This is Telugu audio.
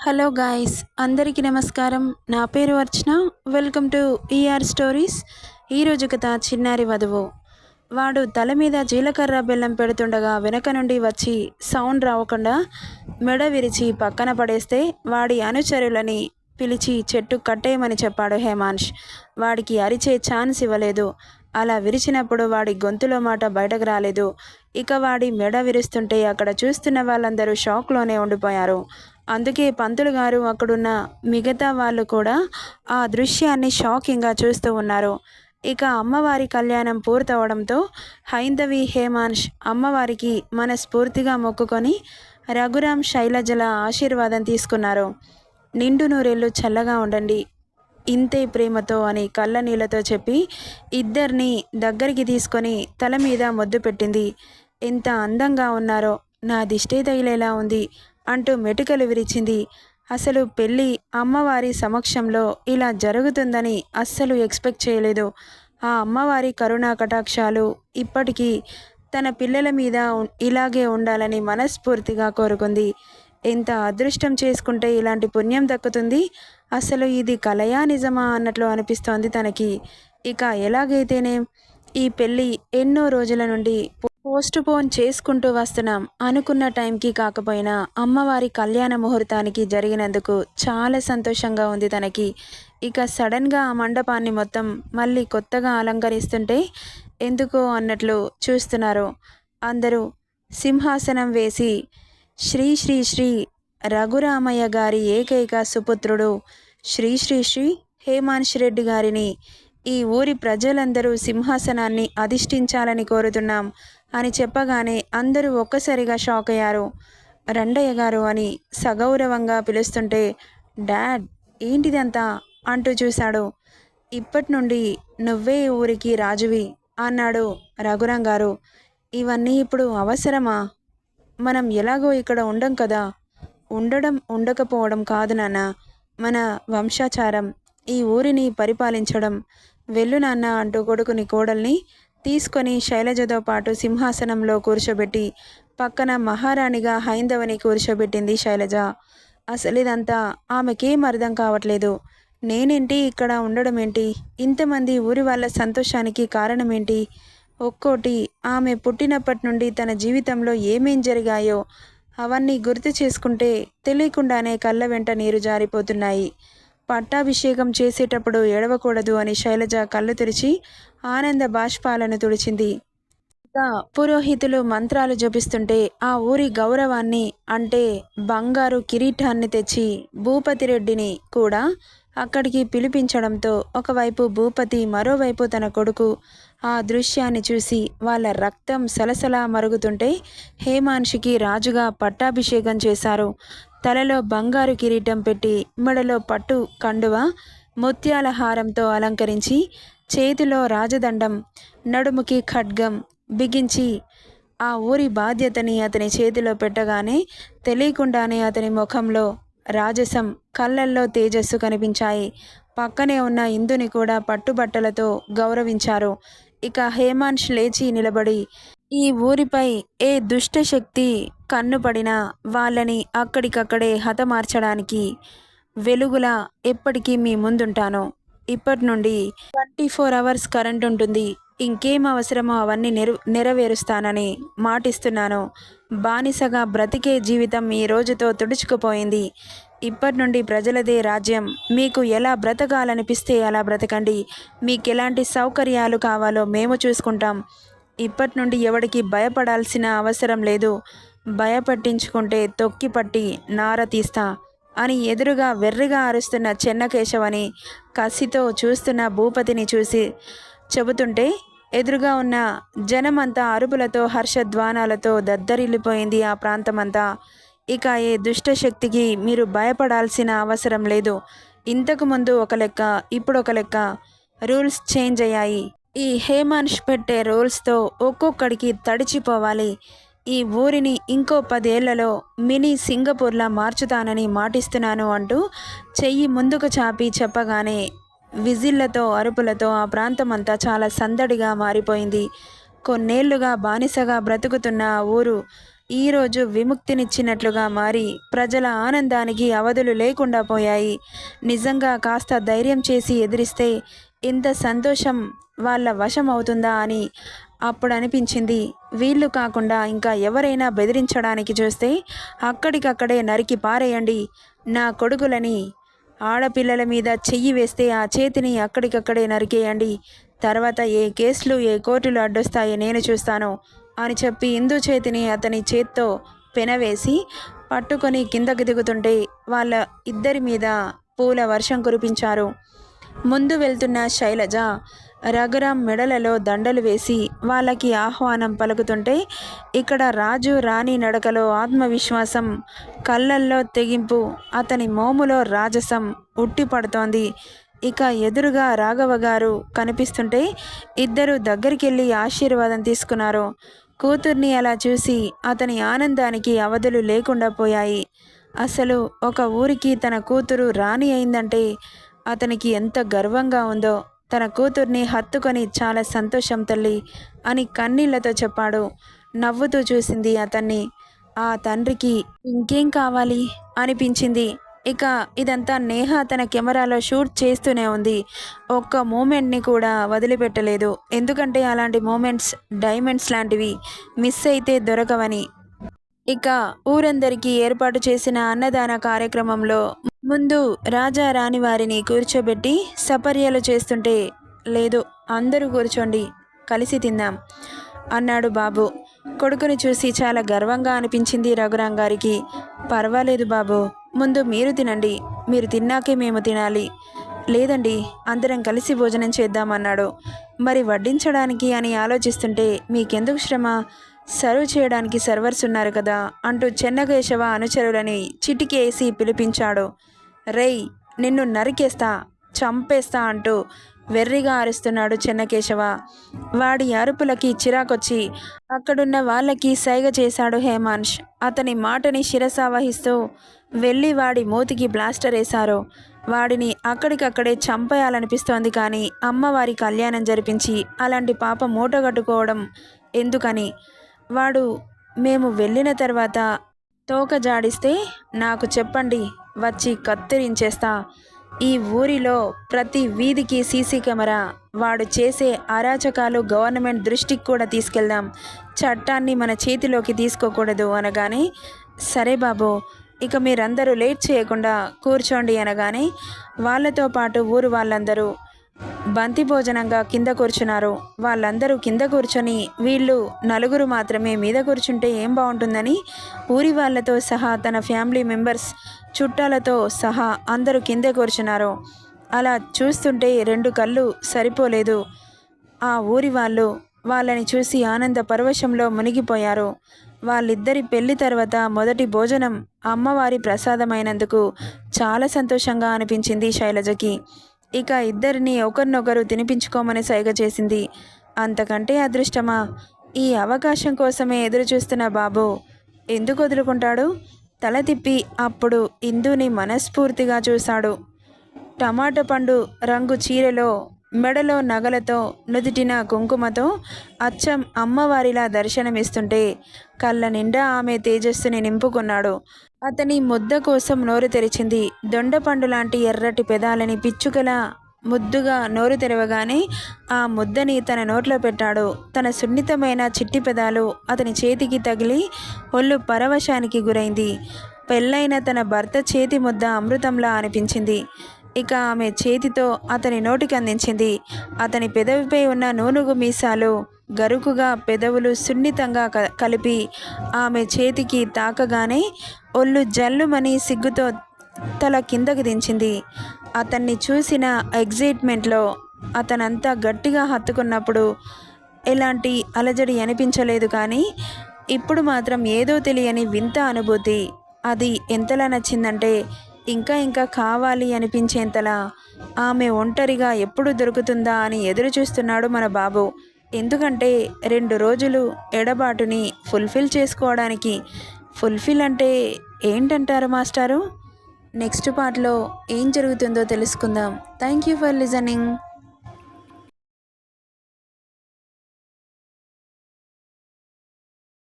హలో గాయ్స్, అందరికీ నమస్కారం. నా పేరు Archana. Welcome to ER Stories. ఈరోజు కథ చిన్నారి వధువు. వాడు తల మీద జీలకర్ర బెల్లం పెడుతుండగా వెనక నుండి వచ్చి సౌండ్ రావకుండా మెడ విరిచి పక్కన పడేస్తే వాడి అనుచరులని పిలిచి చెట్టు కట్టేయమని చెప్పాడు హేమాంష్. వాడికి అరిచే ఛాన్స్ ఇవ్వలేదు. అలా విరిచినప్పుడు వాడి గొంతులో మాట బయటకు రాలేదు. ఇక వాడి మెడ విరుస్తుంటే అక్కడ చూస్తున్న వాళ్ళందరూ షాక్లోనే ఉండిపోయారు. అందుకే పంతులు గారు అక్కడున్న మిగతా వాళ్ళు కూడా ఆ దృశ్యాన్ని షాకింగ్గా చూస్తూ ఉన్నారు. ఇక అమ్మవారి కళ్యాణం పూర్తవడంతో హైందవి, హేమాంష్ అమ్మవారికి మనస్ఫూర్తిగా మొక్కుకొని రఘురాం, శైలజల ఆశీర్వాదం తీసుకున్నారు. నిండు నూరేళ్ళు చల్లగా ఉండండి, ఇంతే ప్రేమతో అని కళ్ళ నీళ్లతో చెప్పి ఇద్దరిని దగ్గరికి తీసుకొని తల మీద ముద్దు పెట్టింది. ఎంత అందంగా ఉన్నారో, నా దిష్టే తగిలేలా ఉంది అంటూ మెటుకలు విరిచింది. అసలు పెళ్ళి అమ్మవారి సమక్షంలో ఇలా జరుగుతుందని అస్సలు ఎక్స్పెక్ట్ చేయలేదు. ఆ అమ్మవారి కరుణా కటాక్షాలు ఇప్పటికీ తన పిల్లల మీద ఇలాగే ఉండాలని మనస్ఫూర్తిగా కోరుకుంది. ఎంత అదృష్టం చేసుకుంటే ఇలాంటి పుణ్యం దక్కుతుంది, అసలు ఇది కలయా నిజమా అన్నట్లు అనిపిస్తోంది తనకి. ఇక ఎలాగైతేనే ఈ పెళ్ళి ఎన్నో రోజుల నుండి పోస్ట్ పోన్ చేసుకుంటూ వస్తున్నాం. అనుకున్న టైంకి కాకపోయినా అమ్మవారి కళ్యాణ ముహూర్తానికి జరిగినందుకు చాలా సంతోషంగా ఉంది తనకి. ఇక సడన్గా ఆ మండపాన్ని మొత్తం మళ్ళీ కొత్తగా అలంకరిస్తుంటే ఎందుకో అన్నట్లు చూస్తున్నారు. అందరూ సింహాసనం వేసి శ్రీ శ్రీ శ్రీ రఘురామయ్య గారి ఏకైక సుపుత్రుడు శ్రీ శ్రీ శ్రీ హేమాంష్ రెడ్డి గారిని ఈ ఊరి ప్రజలందరూ సింహాసనాన్ని అధిష్ఠించాలని కోరుతున్నాం అని చెప్పగానే అందరూ ఒక్కసారిగా షాక్ అయ్యారు. రండయ్య గారు అని సగౌరవంగా పిలుస్తుంటే డాడ్ ఏంటిదంతా అంటూ చూశాడు. ఇప్పటి నుండి నువ్వే ఊరికి రాజువి అన్నాడు రఘురాం గారు. ఇవన్నీ ఇప్పుడు అవసరమా? మనం ఎలాగో ఇక్కడ ఉండం కదా. ఉండడం ఉండకపోవడం కాదు నాన్న, మన వంశాచారం ఈ ఊరిని పరిపాలించడం. వెళ్ళు నాన్న అంటూ కొడుకుని కోడల్ని తీసుకొని శైలజతో పాటు సింహాసనంలో కూర్చోబెట్టి పక్కన మహారాణిగా హైందవని కూర్చోబెట్టింది శైలజ. అసలు ఇదంతా ఆమెకేం అర్థం కావట్లేదు. నేనేంటి ఇక్కడ ఉండడం ఏంటి, ఇంతమంది ఊరి వాళ్ళ సంతోషానికి కారణం ఏంటి, ఒక్కోటి ఆమె పుట్టినప్పటి నుండి తన జీవితంలో ఏమేం జరిగాయో అవన్నీ గుర్తు చేసుకుంటే తెలియకుండానే కళ్ళ వెంట నీరు జారిపోతున్నాయి. పట్టాభిషేకం చేసేటప్పుడు ఏడవకూడదు అని శైలజ కళ్ళు తెరిచి ఆనంద బాష్పాలను తుడిచింది. ఇంకా పురోహితులు మంత్రాలు జపిస్తుంటే ఆ ఊరి గౌరవాన్ని అంటే బంగారు కిరీటాన్ని తెచ్చి భూపతిరెడ్డిని కూడా అక్కడికి పిలిపించడంతో ఒకవైపు భూపతి, మరోవైపు తన కొడుకు ఆ దృశ్యాన్ని చూసి వాళ్ళ రక్తం సలసలా మరుగుతుంటే హేమాంషికి రాజుగా పట్టాభిషేకం చేశారు. తలలో బంగారు కిరీటం పెట్టి మెడలో పట్టు కండువ ముత్యాల హారంతో అలంకరించి చేతిలో రాజదండం, నడుముకి ఖడ్గం బిగించి ఆ ఊరి బాధ్యతని అతని చేతిలో పెట్టగానే తెలియకుండానే అతని ముఖంలో రాజసం, కళ్ళల్లో తేజస్సు కనిపించాయి. పక్కనే ఉన్న ఇందుని కూడా పట్టుబట్టలతో గౌరవించారు. ఇక హేమాంష్ లేచి నిలబడి ఈ ఊరిపై ఏ దుష్టశక్తి కన్నుపడినా వాళ్ళని అక్కడికక్కడే హతమార్చడానికి వెలుగులా ఎప్పటికీ మీ ముందుంటాను. ఇప్పటి నుండి 24 అవర్స్ కరెంట్ ఉంటుంది. ఇంకేం అవసరమో అవన్నీ నెరవేరుస్తానని మాటిస్తున్నాను. బానిసగా బ్రతికే జీవితం ఈ రోజుతో తుడుచుకుపోయింది. ఇప్పటి నుండి ప్రజలదే రాజ్యం. మీకు ఎలా బ్రతకాలనిపిస్తే అలా బ్రతకండి. మీకు ఎలాంటి సౌకర్యాలు కావాలో మేము చూసుకుంటాం. ఇప్పటి నుండి ఎవడికి భయపడాల్సిన అవసరం లేదు. భయపట్టించుకుంటే తొక్కిపట్టి నార తీస్తా అని ఎదురుగా వెర్రిగా అరుస్తున్న చెన్నకేశవని కసితో చూస్తున్న భూపతిని చూసి చెబుతుంటే ఎదురుగా ఉన్న జనమంతా అరుపులతో, హర్షధ్వానాలతో దద్దరిల్లిపోయింది ఆ ప్రాంతమంతా. ఇక ఏ దుష్టశక్తికి మీరు భయపడాల్సిన అవసరం లేదు. ఇంతకుముందు ఒక లెక్క, ఇప్పుడు ఒక లెక్క. రూల్స్ చేంజ్ అయ్యాయి. ఈ హేమాంష్ పెట్టే రూల్స్తో ఒక్కొక్కడికి తడిచిపోవాలి. ఈ ఊరిని ఇంకో 10 ఏళ్లలో మినీ సింగపూర్లా మార్చుతానని మాటిస్తున్నాను అంటూ చెయ్యి ముందుకు చాపి చెప్పగానే విజిళ్లతో, అరుపులతో ఆ ప్రాంతమంతా చాలా సందడిగా మారిపోయింది. కొన్నేళ్లుగా బానిసగా బ్రతుకుతున్న ఆ ఊరు ఈరోజు విముక్తినిచ్చినట్లుగా మారి ప్రజల ఆనందానికి అవధులు లేకుండా పోయాయి. నిజంగా కాస్త ధైర్యం చేసి ఎదిరిస్తే ఇంత సంతోషం వాళ్ళ వశం అవుతుందా అని అప్పుడు అనిపించింది. వీళ్ళు కాకుండా ఇంకా ఎవరైనా బెదిరించడానికి చూస్తే అక్కడికక్కడే నరికి పారేయండి, నా కొడుకులని. ఆడపిల్లల మీద చెయ్యి వేస్తే ఆ చేతిని అక్కడికక్కడే నరికేయండి. తర్వాత ఏ కేసులు ఏ కోర్టులు అడ్డొస్తాయో నేను చూస్తాను అని చెప్పి ఇందు చేతిని అతని చేత్తో పెనవేసి పట్టుకొని కిందకి దిగుతుంటే వాళ్ళ ఇద్దరి మీద పూల వర్షం కురిపించారు. ముందు వెళ్తున్న శైలజ రఘురాం మెడలలో దండలు వేసి వాళ్ళకి ఆహ్వానం పలుకుతుంటే ఇక్కడ రాజు రాణి నడకలో ఆత్మవిశ్వాసం, కళ్ళల్లో తెగింపు, అతని మోములో రాజసం ఉట్టిపడుతోంది. ఇక ఎదురుగా రాఘవ గారు కనిపిస్తుంటే ఇద్దరు దగ్గరికెళ్ళి ఆశీర్వాదం తీసుకున్నారు. కూతుర్ని అలా చూసి అతని ఆనందానికి అవధులు లేకుండా పోయాయి. అసలు ఒక ఊరికి తన కూతురు రాణి అయిందంటే అతనికి ఎంత గర్వంగా ఉందో. తన కూతుర్ని హత్తుకొని చాలా సంతోషం తల్లి అని కన్నీళ్లతో చెప్పాడు. నవ్వుతూ చూసింది అతన్ని. ఆ తండ్రికి ఇంకేం కావాలి అనిపించింది. ఇక ఇదంతా నేహ తన కెమెరాలో షూట్ చేస్తూనే ఉంది. ఒక్క మూమెంట్ని కూడా వదిలిపెట్టలేదు. ఎందుకంటే అలాంటి మూమెంట్స్ డైమండ్స్ లాంటివి, మిస్ అయితే దొరకవని. ఇక ఊరందరికీ ఏర్పాటు చేసిన అన్నదాన కార్యక్రమంలో ముందు రాజా రాణి వారిని కూర్చోబెట్టి సపర్యలు చేస్తుంటే, లేదు అందరూ కూర్చోండి, కలిసి తిందాం అన్నాడు బాబు. కొడుకుని చూసి చాలా గర్వంగా అనిపించింది రఘురాం గారికి. పర్వాలేదు బాబు, ముందు మీరు తినండి, మీరు తిన్నాకే మేము తినాలి. లేదండి, అందరం కలిసి భోజనం చేద్దామన్నాడు. మరి వడ్డించడానికి అని ఆలోచిస్తుంటే మీకెందుకు శ్రమ, సర్వ్ చేయడానికి సర్వర్స్ ఉన్నారు కదా అంటూ చెన్నకేశవ అనుచరులని చిటికేసి పిలిపించాడు. రేయ్, నిన్ను నరికేస్తా, చంపేస్తా అంటూ వెర్రిగా అరుస్తున్నాడు చెన్నకేశవ. వాడి అరుపులకి చిరాకొచ్చి అక్కడున్న వాళ్ళకి సైగ చేశాడు హేమాంష్. అతని మాటని శిరసావహిస్తూ వెళ్ళి వాడి మూతికి బ్లాస్టర్ వేశారు. వాడిని అక్కడికక్కడే చంపేయాలనిపిస్తోంది, కానీ అమ్మవారి కళ్యాణం జరిపించి అలాంటి పాప మూటగట్టుకోవడం ఎందుకని. వాడు మేము వెళ్ళిన తర్వాత తోక జాడిస్తే నాకు చెప్పండి, వచ్చి కత్తిరించేస్తా. ఈ ఊరిలో ప్రతి వీధికి సీసీ కెమెరా. వాడు చేసే అరాచకాలు గవర్నమెంట్ దృష్టికి కూడా తీసుకెళ్దాం. చట్టాన్ని మన చేతిలోకి తీసుకోకూడదు అనగానే, సరే బాబు, ఇక మీరందరూ లేట్ చేయకుండా కూర్చోండి అనగానే వాళ్ళతో పాటు ఊరు వాళ్ళందరూ బంతి భోజనంగా కింద కూర్చున్నారు. వాళ్ళందరూ కింద కూర్చొని వీళ్ళు నలుగురు మాత్రమే మీద కూర్చుంటే ఏం బాగుంటుందని ఊరి వాళ్ళతో సహా తన ఫ్యామిలీ మెంబర్స్ చుట్టాలతో సహా అందరూ కిందే కూర్చున్నారు. అలా చూస్తుంటే రెండు కళ్ళు సరిపోలేదు. ఆ ఊరి వాళ్ళు వాళ్ళని చూసి ఆనంద పరవశంలో మునిగిపోయారు. వాళ్ళిద్దరి పెళ్లి తర్వాత మొదటి భోజనం అమ్మవారి ప్రసాదమైనందుకు చాలా సంతోషంగా అనిపించింది శైలజకి. ఇక ఇద్దరిని ఒకరినొకరు తినిపించుకోమని సైగ చేసింది. అంతకంటే అదృష్టమా? ఈ అవకాశం కోసమే ఎదురు చూస్తున్న బాబు ఎందుకు వదులుకుంటాడు? తల తిప్పి అప్పుడు ఇందుని మనస్ఫూర్తిగా చూశాడు. టమాటా పండు రంగు చీరలో, మెడలో నగలతో, నుదిటిన కుంకుమతో అచ్చం అమ్మవారిలా దర్శనమిస్తుంటే కళ్ళ నిండా ఆమె తేజస్సుని నింపుకున్నాడు. అతని ముద్ద కోసం నోరు తెరిచింది. దొండపండు లాంటి ఎర్రటి పెదాలని పిచ్చుకలా ముద్దుగా నోరు తెరవగానే ఆ ముద్దని తన నోట్లో పెట్టాడు. తన సున్నితమైన చిట్టి పెదాలు అతని చేతికి తగిలి ఒళ్ళు పరవశానికి గురైంది. పెళ్ళైన తన భర్త చేతి ముద్ద అమృతంలా అనిపించింది. ఇక ఆమె చేతితో అతని నోటికి అందించింది. అతని పెదవిపై ఉన్న నూనుగు మీసాలు గరుకుగా, పెదవులు సున్నితంగా కలిపి ఆమె చేతికి తాకగానే ఒళ్ళు జల్లుమని సిగ్గుతో తల కిందకి దించింది. అతన్ని చూసిన ఎగ్జైట్మెంట్లో అతనంతా గట్టిగా హత్తుకున్నప్పుడు ఎలాంటి అలజడి అనిపించలేదు, కానీ ఇప్పుడు మాత్రం ఏదో తెలియని వింత అనుభూతి. అది ఎంతలా నచ్చిందంటే ఇంకా ఇంకా కావాలి అనిపించేంతలా. ఆమె ఒంటరిగా ఎప్పుడు దొరుకుతుందా అని ఎదురు చూస్తున్నాడు మన బాబు. ఎందుకంటే 2 రోజులు ఎడబాటుని ఫుల్ఫిల్ చేసుకోవడానికి. ఫుల్ఫిల్ అంటే ఏంటంటారు మాస్టారు? నెక్స్ట్ పార్ట్లో ఏం జరుగుతుందో తెలుసుకుందాం. Thank you for listening.